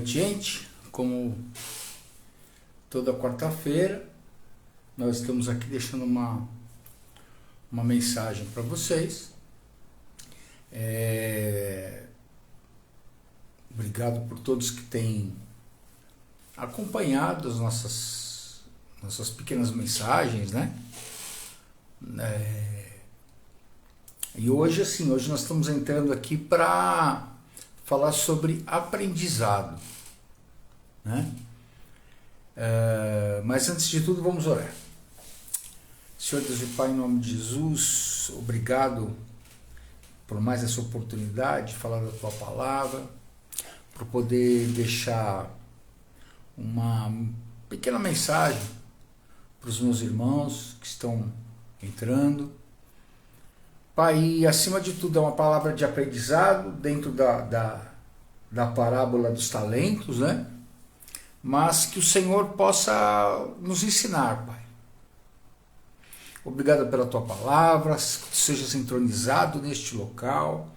noite, gente. Como toda quarta-feira, nós estamos aqui deixando uma mensagem para vocês. Obrigado por todos que têm acompanhado as nossas pequenas mensagens, né? E hoje nós estamos entrando aqui para falar sobre aprendizado, né? Mas antes de tudo, vamos orar. Senhor Deus e Pai, em nome de Jesus, obrigado por mais essa oportunidade de falar da Tua Palavra, por poder deixar uma pequena mensagem para os meus irmãos que estão entrando. Pai, e acima de tudo é uma palavra de aprendizado dentro da parábola dos talentos, né? Mas que o Senhor possa nos ensinar, Pai. Obrigado pela Tua palavra, que Tu sejas entronizado neste local,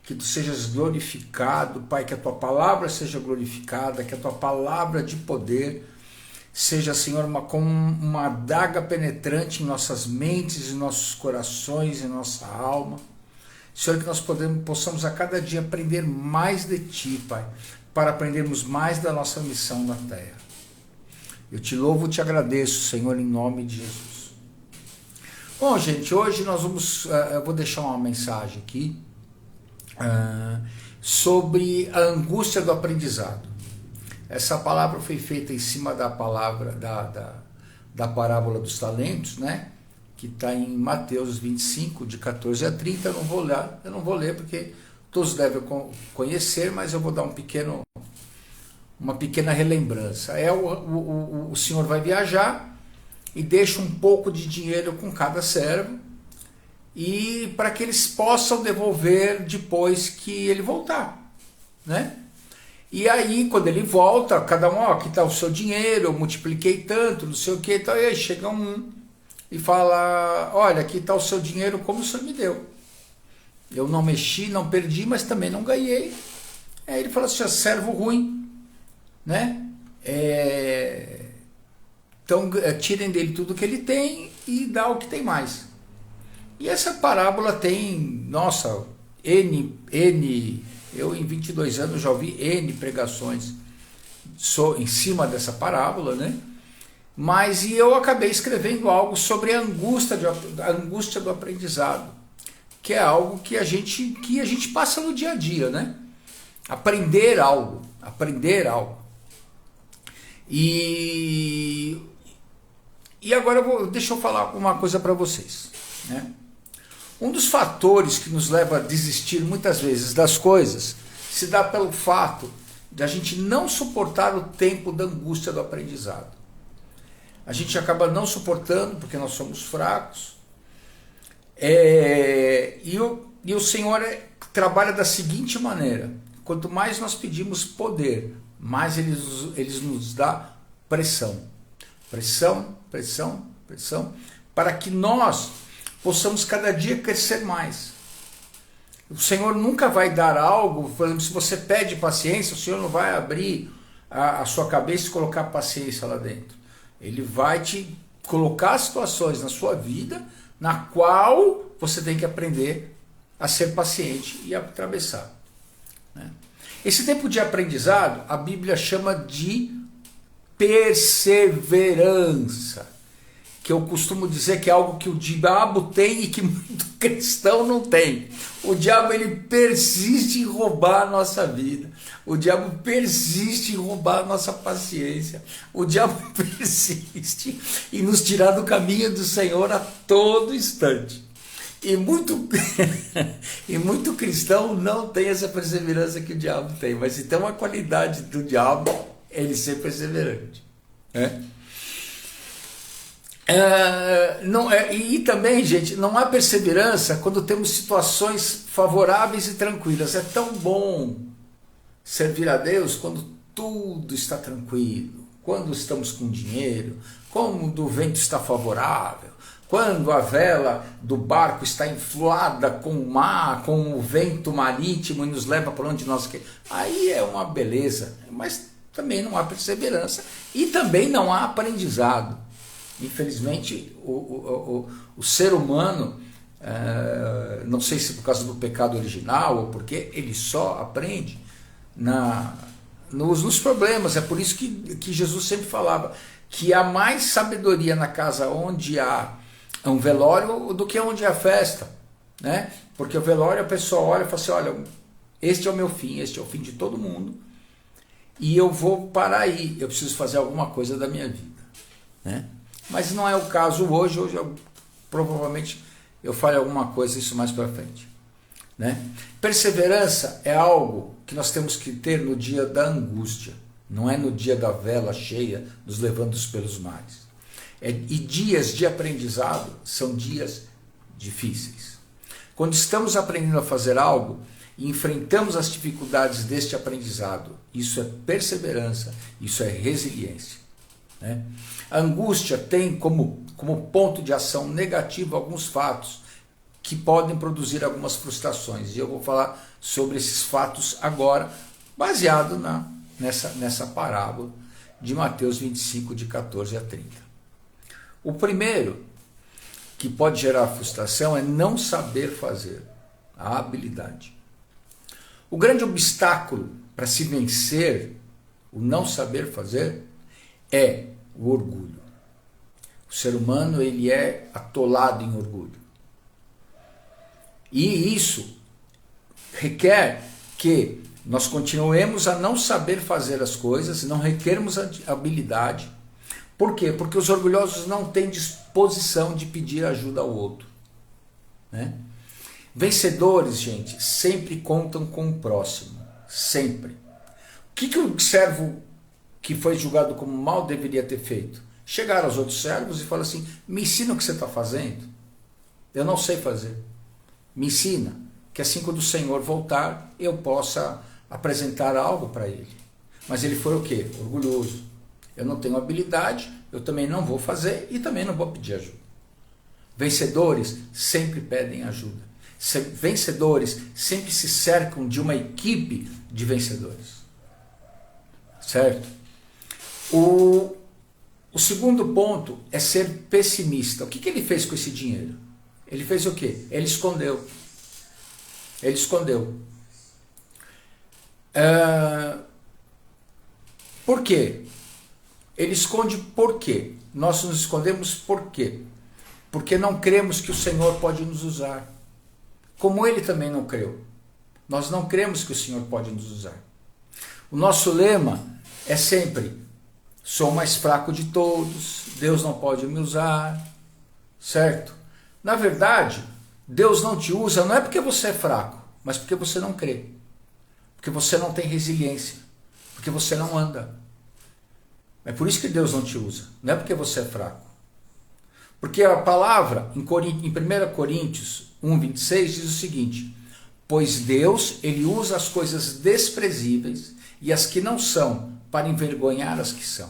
que Tu sejas glorificado, Pai, que a Tua palavra seja glorificada, que a Tua palavra de poder seja, Senhor, como uma adaga penetrante em nossas mentes, em nossos corações, em nossa alma. Senhor, que nós possamos a cada dia aprender mais de Ti, Pai, para aprendermos mais da nossa missão na terra. Eu Te louvo e Te agradeço, Senhor, em nome de Jesus. Bom, gente, hoje nós eu vou deixar uma mensagem aqui sobre a angústia do aprendizado. Essa palavra foi feita em cima da palavra da parábola dos talentos, né? Que está em Mateus 25, de 14 a 30. Eu não vou ler porque todos devem conhecer, mas eu vou dar uma pequena relembrança. O senhor vai viajar e deixa um pouco de dinheiro com cada servo, e para que eles possam devolver depois que ele voltar, né? E aí, quando ele volta, cada um, aqui está o seu dinheiro, eu multipliquei tanto, não sei o que, então, e aí chega um e fala, olha, aqui está o seu dinheiro como o senhor me deu. Eu não mexi, não perdi, mas também não ganhei. Aí ele fala assim, servo ruim, né? Então, tirem dele tudo que ele tem e dá o que tem mais. E essa parábola tem, nossa, eu em 22 anos já ouvi N pregações em cima dessa parábola, né? Mas eu acabei escrevendo algo sobre a angústia do aprendizado, que é algo que a gente passa no dia a dia, né? Aprender algo. E agora deixa eu falar uma coisa para vocês, né? Um dos fatores que nos leva a desistir muitas vezes das coisas se dá pelo fato de a gente não suportar o tempo da angústia do aprendizado. A gente acaba não suportando porque nós somos fracos. E o Senhor trabalha da seguinte maneira: quanto mais nós pedimos poder, mais Ele nos dá pressão, para que nós possamos cada dia crescer mais. O Senhor nunca vai dar algo, por exemplo, se você pede paciência, o Senhor não vai abrir a sua cabeça e colocar paciência lá dentro. Ele vai te colocar situações na sua vida na qual você tem que aprender a ser paciente e a atravessar, né? Esse tempo de aprendizado, a Bíblia chama de perseverança, que eu costumo dizer que é algo que o diabo tem e que muito cristão não tem. O diabo, ele persiste em roubar a nossa vida. O diabo persiste em roubar a nossa paciência. O diabo persiste em nos tirar do caminho do Senhor a todo instante. E muito cristão não tem essa perseverança que o diabo tem. Mas então a qualidade do diabo é ele ser perseverante, né? E também, gente, não há perseverança quando temos situações favoráveis e tranquilas. É tão bom servir a Deus quando tudo está tranquilo, quando estamos com dinheiro, quando o vento está favorável, Quando a vela do barco está inflada com o mar, com o vento marítimo e nos leva para onde nós queremos, aí é uma beleza, mas também não há perseverança e também não há aprendizado. Infelizmente, o ser humano, não sei se por causa do pecado original ou porque ele só aprende nos problemas. É por isso que Jesus sempre falava que há mais sabedoria na casa onde há um velório do que onde há festa, né? Porque o velório a pessoa olha e fala assim, olha, este é o meu fim, este é o fim de todo mundo e eu vou parar aí, eu preciso fazer alguma coisa da minha vida, né? Mas não é o caso hoje provavelmente eu fale alguma coisa isso mais para frente, né? Perseverança é algo que nós temos que ter no dia da angústia, não é no dia da vela cheia nos levando pelos mares. E dias de aprendizado são dias difíceis. Quando estamos aprendendo a fazer algo e enfrentamos as dificuldades deste aprendizado, isso é perseverança, isso é resiliência, né? A angústia tem como ponto de ação negativo alguns fatos que podem produzir algumas frustrações. E eu vou falar sobre esses fatos agora, baseado nessa parábola de Mateus 25, de 14 a 30. O primeiro que pode gerar frustração é não saber fazer, a habilidade. O grande obstáculo para se vencer o não saber fazer é o orgulho. O ser humano ele é atolado em orgulho. E isso requer que nós continuemos a não saber fazer as coisas, não requeremos habilidade. Por quê? Porque os orgulhosos não têm disposição de pedir ajuda ao outro, né? Vencedores, gente, sempre contam com o próximo. Sempre. O que o servo que foi julgado como mal deveria ter feito? Chegar aos outros servos e falar assim, me ensina o que você está fazendo. Eu não sei fazer. Me ensina, que assim quando o Senhor voltar, eu possa apresentar algo para ele. Mas ele foi o quê? Orgulhoso. Eu não tenho habilidade, eu também não vou fazer e também não vou pedir ajuda. Vencedores sempre pedem ajuda. Vencedores sempre se cercam de uma equipe de vencedores. Certo? O segundo ponto é ser pessimista. O que ele fez com esse dinheiro? Ele fez o quê? Ele escondeu. Ele escondeu. Por quê? Ele esconde por quê? Nós nos escondemos por quê? Porque não cremos que o Senhor pode nos usar. Como ele também não creu. Nós não cremos que o Senhor pode nos usar. O nosso lema é sempre, sou o mais fraco de todos, Deus não pode me usar, certo? Na verdade, Deus não te usa não é porque você é fraco, mas porque você não crê. Porque você não tem resiliência. Porque você não anda. É por isso que Deus não te usa, não é porque você é fraco. Porque a palavra em 1 Coríntios 1:26 diz o seguinte, pois Deus, ele usa as coisas desprezíveis e as que não são, para envergonhar as que são.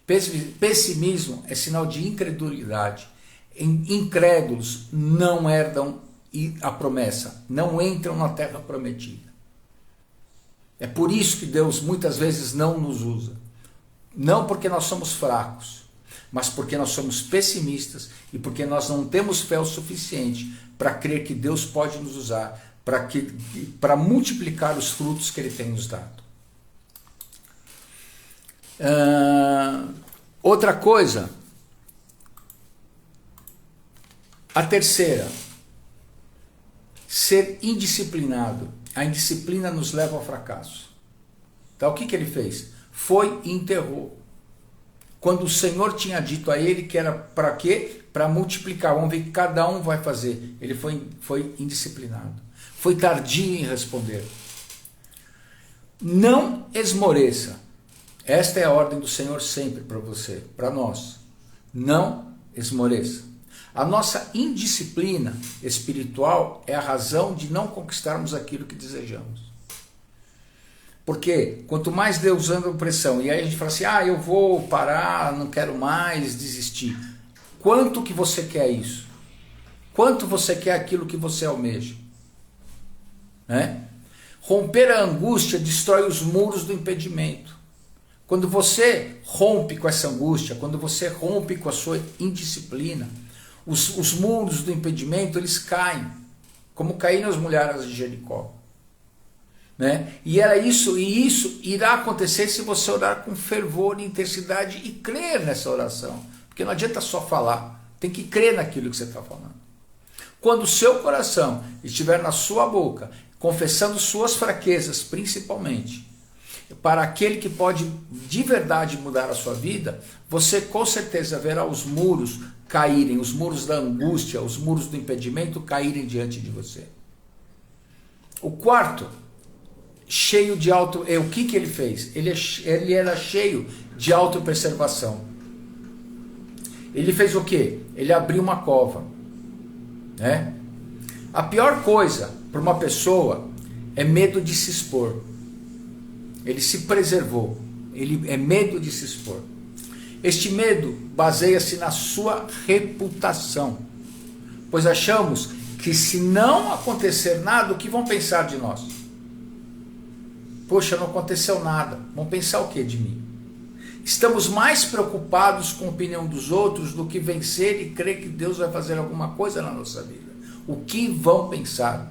Pessimismo é sinal de incredulidade. Incrédulos não herdam a promessa, não entram na terra prometida. É por isso que Deus muitas vezes não nos usa. Não porque nós somos fracos, mas porque nós somos pessimistas e porque nós não temos fé o suficiente para crer que Deus pode nos usar para multiplicar os frutos que Ele tem nos dado. Outra coisa, a terceira, ser indisciplinado. A indisciplina nos leva ao fracasso. Então o que ele fez? Foi e enterrou. Quando o Senhor tinha dito a ele que era para quê? Para multiplicar. Vamos ver o que cada um vai fazer. Ele foi indisciplinado. Foi tardio em responder. Não esmoreça. Esta é a ordem do Senhor sempre para você, para nós. Não esmoreça. A nossa indisciplina espiritual é a razão de não conquistarmos aquilo que desejamos. Porque quanto mais Deus anda pressão, e aí a gente fala assim, eu vou parar, não quero mais, desistir. quanto que você quer isso. Quanto você quer aquilo que você almeja. Né? Romper a angústia destrói os muros do impedimento. Quando você rompe com essa angústia, quando você rompe com a sua indisciplina, os muros do impedimento, eles caem, como caíram as mulheres de Jericó. Né? E isso irá acontecer se você orar com fervor e intensidade e crer nessa oração. Porque não adianta só falar, tem que crer naquilo que você está falando. Quando o seu coração estiver na sua boca, confessando suas fraquezas, principalmente, para aquele que pode de verdade mudar a sua vida, você com certeza verá os muros caírem, os muros da angústia, os muros do impedimento caírem diante de você. O quarto, cheio de auto... O que ele fez? Ele era cheio de autopreservação. Ele fez o quê? Ele abriu uma cova. Né? A pior coisa para uma pessoa é medo de se expor. Ele se preservou. Ele é medo de se expor. Este medo baseia-se na sua reputação. Pois achamos que se não acontecer nada, o que vão pensar de nós? Poxa, não aconteceu nada. Vão pensar o que de mim? Estamos mais preocupados com a opinião dos outros do que vencer e crer que Deus vai fazer alguma coisa na nossa vida. O que vão pensar?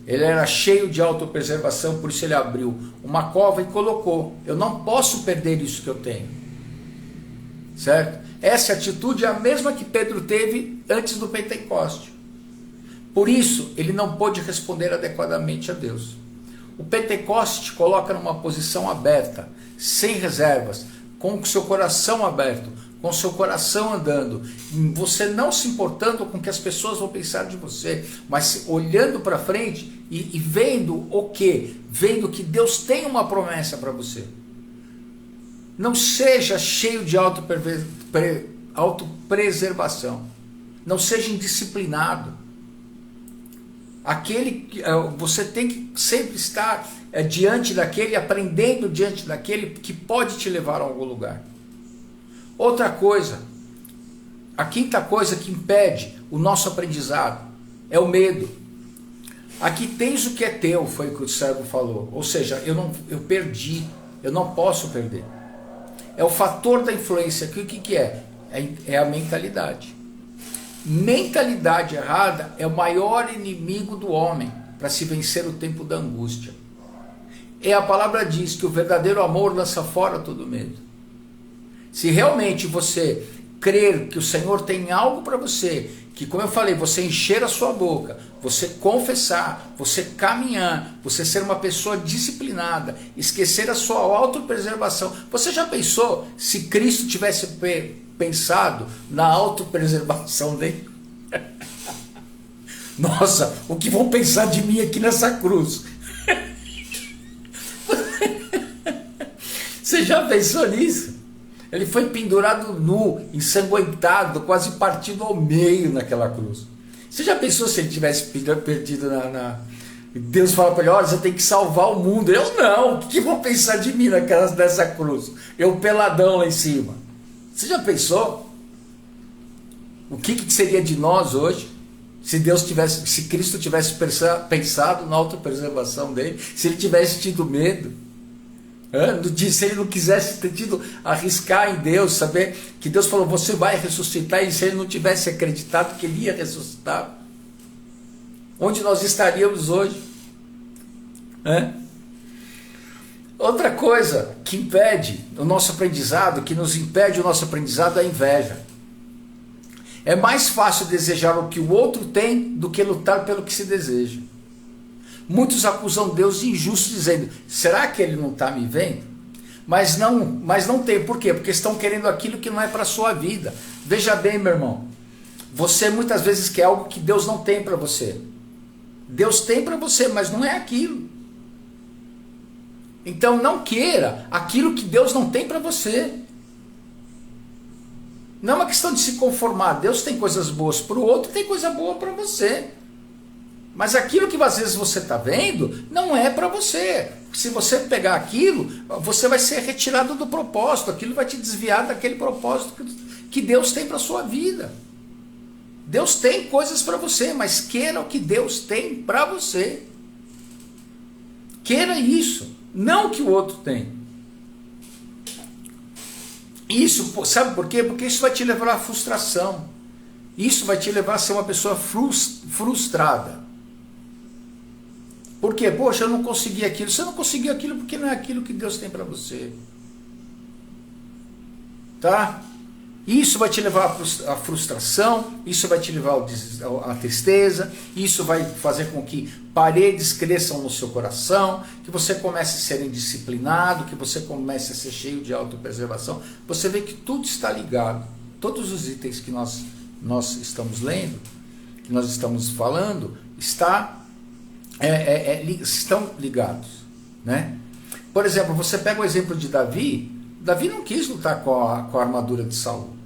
Ele era cheio de autopreservação, por isso ele abriu uma cova e colocou. Eu não posso perder isso que eu tenho. Certo? Essa atitude é a mesma que Pedro teve antes do Pentecoste. Por isso, ele não pôde responder adequadamente a Deus. O Pentecoste te coloca numa posição aberta, sem reservas, com o seu coração aberto, com o seu coração andando, você não se importando com o que as pessoas vão pensar de você, mas olhando para frente e vendo o quê? Vendo que Deus tem uma promessa para você. Não seja cheio de autopreservação. Não seja indisciplinado. Você tem que sempre estar diante daquele, aprendendo diante daquele que pode te levar a algum lugar. Outra coisa, a quinta coisa que impede o nosso aprendizado é o medo. Aqui tens o que é teu, foi o que o servo falou. Ou seja, eu perdi, eu não posso perder. É o fator da influência. O que é? É a mentalidade. Mentalidade errada é o maior inimigo do homem para se vencer o tempo da angústia. E a palavra diz que o verdadeiro amor lança fora todo medo. Se realmente você crer que o Senhor tem algo para você, que, como eu falei, você encher a sua boca, você confessar, você caminhar, você ser uma pessoa disciplinada, esquecer a sua autopreservação. Você já pensou se Cristo tivesse pensado na autopreservação dele? Nossa, o que vão pensar de mim aqui nessa cruz? Você já pensou nisso? Ele foi pendurado nu, ensanguentado, quase partido ao meio naquela cruz. Você já pensou se ele tivesse perdido Deus fala para ele, olha, você tem que salvar o mundo. Eu não, o que vão pensar de mim nessa cruz? Eu peladão lá em cima. Você já pensou? O que seria de nós hoje? Se Cristo tivesse pensado na autopreservação dele, se ele tivesse tido medo, se ele não quisesse ter tido arriscar em Deus, saber que Deus falou, você vai ressuscitar, e se ele não tivesse acreditado que ele ia ressuscitar, onde nós estaríamos hoje? Outra coisa que impede o nosso aprendizado, que nos impede o nosso aprendizado, é a inveja. É mais fácil desejar o que o outro tem do que lutar pelo que se deseja. Muitos acusam Deus de injusto, dizendo, será que ele não está me vendo? Mas não tem, por quê? Porque estão querendo aquilo que não é para a sua vida. Veja bem, meu irmão, você muitas vezes quer algo que Deus não tem para você. Deus tem para você, mas não é aquilo. Então não queira aquilo que Deus não tem para você. Não é uma questão de se conformar. Deus tem coisas boas para o outro, tem coisa boa para você. Mas aquilo que às vezes você está vendo, não é para você. Se você pegar aquilo, você vai ser retirado do propósito. Aquilo vai te desviar daquele propósito que Deus tem para a sua vida. Deus tem coisas para você, mas queira o que Deus tem para você. Queira isso, não o que o outro tem. Isso, sabe por quê? Porque isso vai te levar à frustração. Isso vai te levar a ser uma pessoa frustrada. Por quê? Poxa, eu não consegui aquilo. Você não conseguiu aquilo porque não é aquilo que Deus tem para você. Tá? Isso vai te levar à frustração, isso vai te levar à tristeza, isso vai fazer com que paredes cresçam no seu coração, que você comece a ser indisciplinado, que você comece a ser cheio de autopreservação. Você vê que tudo está ligado. Todos os itens que nós estamos lendo, que nós estamos falando, estão ligados, né? Por exemplo, você pega o exemplo de Davi. Davi não quis lutar com a armadura de Saul.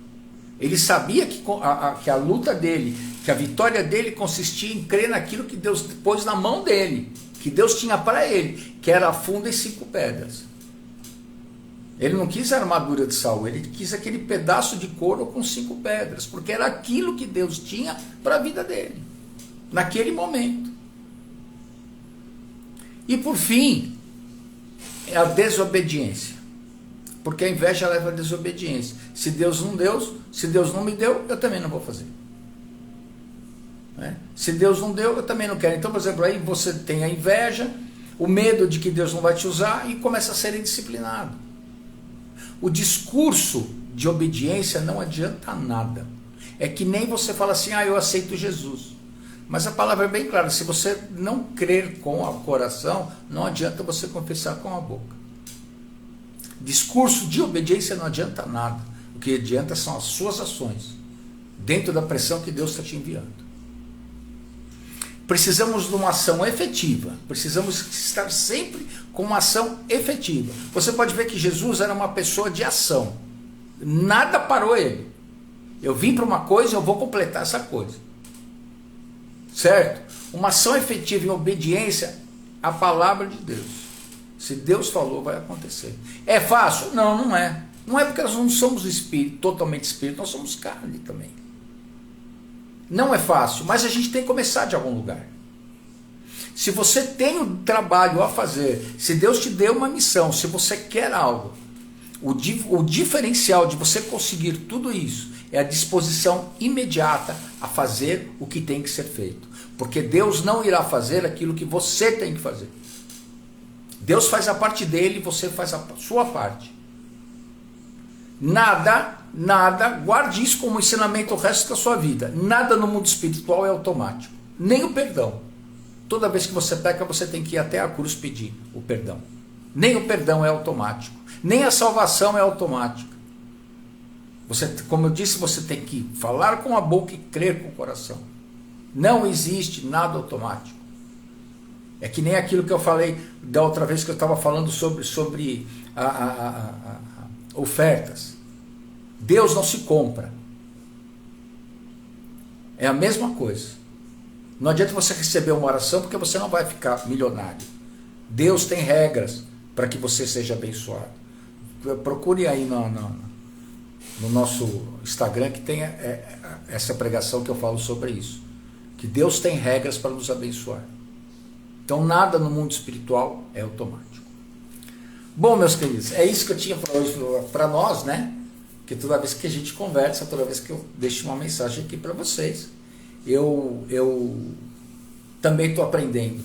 Ele sabia que a luta dele, que a vitória dele consistia em crer naquilo que Deus pôs na mão dele, que Deus tinha para ele, que era a funda e 5 pedras. Ele não quis a armadura de Saul, ele quis aquele pedaço de couro com 5 pedras, porque era aquilo que Deus tinha para a vida dele, naquele momento. E por fim, é a desobediência. Porque a inveja leva à desobediência. Se Deus não me deu, eu também não vou fazer. Né? Se Deus não deu, eu também não quero. Então, por exemplo, aí você tem a inveja, o medo de que Deus não vai te usar e começa a ser indisciplinado. O discurso de obediência não adianta nada. É que nem você fala assim, eu aceito Jesus. Mas a palavra é bem clara, se você não crer com o coração, não adianta você confessar com a boca. Discurso de obediência não adianta nada. O que adianta são as suas ações, dentro da pressão que Deus está te enviando. Precisamos de uma ação efetiva. Precisamos estar sempre com uma ação efetiva. Você pode ver que Jesus era uma pessoa de ação. Nada parou ele. Eu vim para uma coisa, eu vou completar essa coisa. Certo? Uma ação efetiva em obediência à palavra de Deus. Se Deus falou, vai acontecer. É fácil? Não, não é. Não é porque nós não somos espírito, totalmente espírito, nós somos carne também. Não é fácil, mas a gente tem que começar de algum lugar. Se você tem um trabalho a fazer, se Deus te deu uma missão, se você quer algo, o diferencial de você conseguir tudo isso é a disposição imediata a fazer o que tem que ser feito. Porque Deus não irá fazer aquilo que você tem que fazer. Deus faz a parte dele e você faz a sua parte. Nada, guarde isso como ensinamento o resto da sua vida. Nada no mundo espiritual é automático. Nem o perdão. Toda vez que você peca, você tem que ir até a cruz pedir o perdão. Nem o perdão é automático. Nem a salvação é automática. Você, como eu disse, você tem que falar com a boca e crer com o coração. Não existe nada automático. É que nem aquilo que eu falei da outra vez que eu estava falando sobre ofertas. Deus não se compra. É a mesma coisa. Não adianta você receber uma oração porque você não vai ficar milionário. Deus tem regras para que você seja abençoado. Procure aí no nosso Instagram que tem essa pregação que eu falo sobre isso. Que Deus tem regras para nos abençoar. Então nada no mundo espiritual é automático. Bom, meus queridos, é isso que eu tinha para hoje para nós, né? Que toda vez que a gente conversa, toda vez que eu deixo uma mensagem aqui para vocês, eu também estou aprendendo.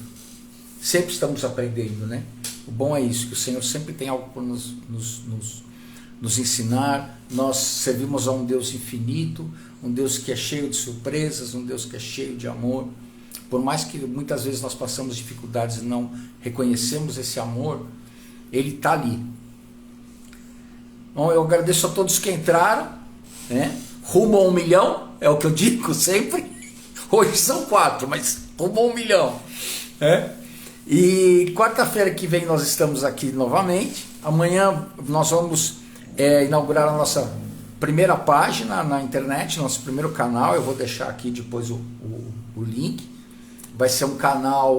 Sempre estamos aprendendo, né? O bom é isso, que o Senhor sempre tem algo para nos ensinar. Nós servimos a um Deus infinito, um Deus que é cheio de surpresas, um Deus que é cheio de amor. Por mais que muitas vezes nós passamos dificuldades e não reconhecemos esse amor, Ele está ali. Bom, eu agradeço a todos que entraram, né? Rumo a 1 milhão, é o que eu digo sempre. Hoje são 4, mas rumo a 1 milhão. Né? E quarta-feira que vem nós estamos aqui novamente. Amanhã nós vamos inaugurar a nossa primeira página na internet, nosso primeiro canal. Eu vou deixar aqui depois o link. Vai ser um canal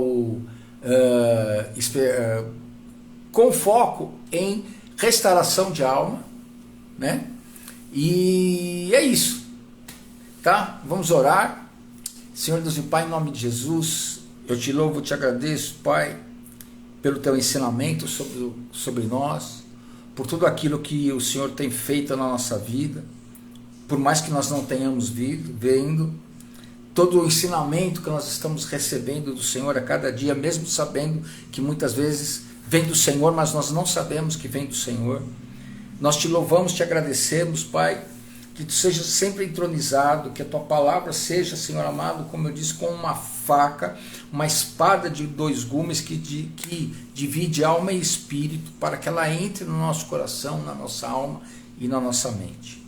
com foco em restauração de alma, né? E é isso, tá? Vamos orar. Senhor Deus e Pai, em nome de Jesus, eu te louvo, te agradeço, Pai, pelo teu ensinamento sobre nós, por tudo aquilo que o Senhor tem feito na nossa vida, por mais que nós não tenhamos vendo, todo o ensinamento que nós estamos recebendo do Senhor a cada dia, mesmo sabendo que muitas vezes vem do Senhor, mas nós não sabemos que vem do Senhor. Nós te louvamos, te agradecemos, Pai, que tu seja sempre entronizado, que a tua palavra seja, Senhor amado, como eu disse, com uma faca, uma espada de 2 gumes que divide alma e espírito, para que ela entre no nosso coração, na nossa alma e na nossa mente.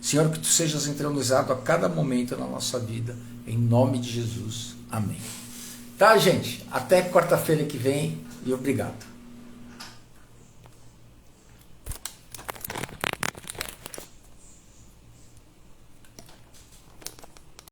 Senhor, que tu sejas entronizado a cada momento na nossa vida, em nome de Jesus. Amém. Tá, gente? Até quarta-feira que vem e obrigado.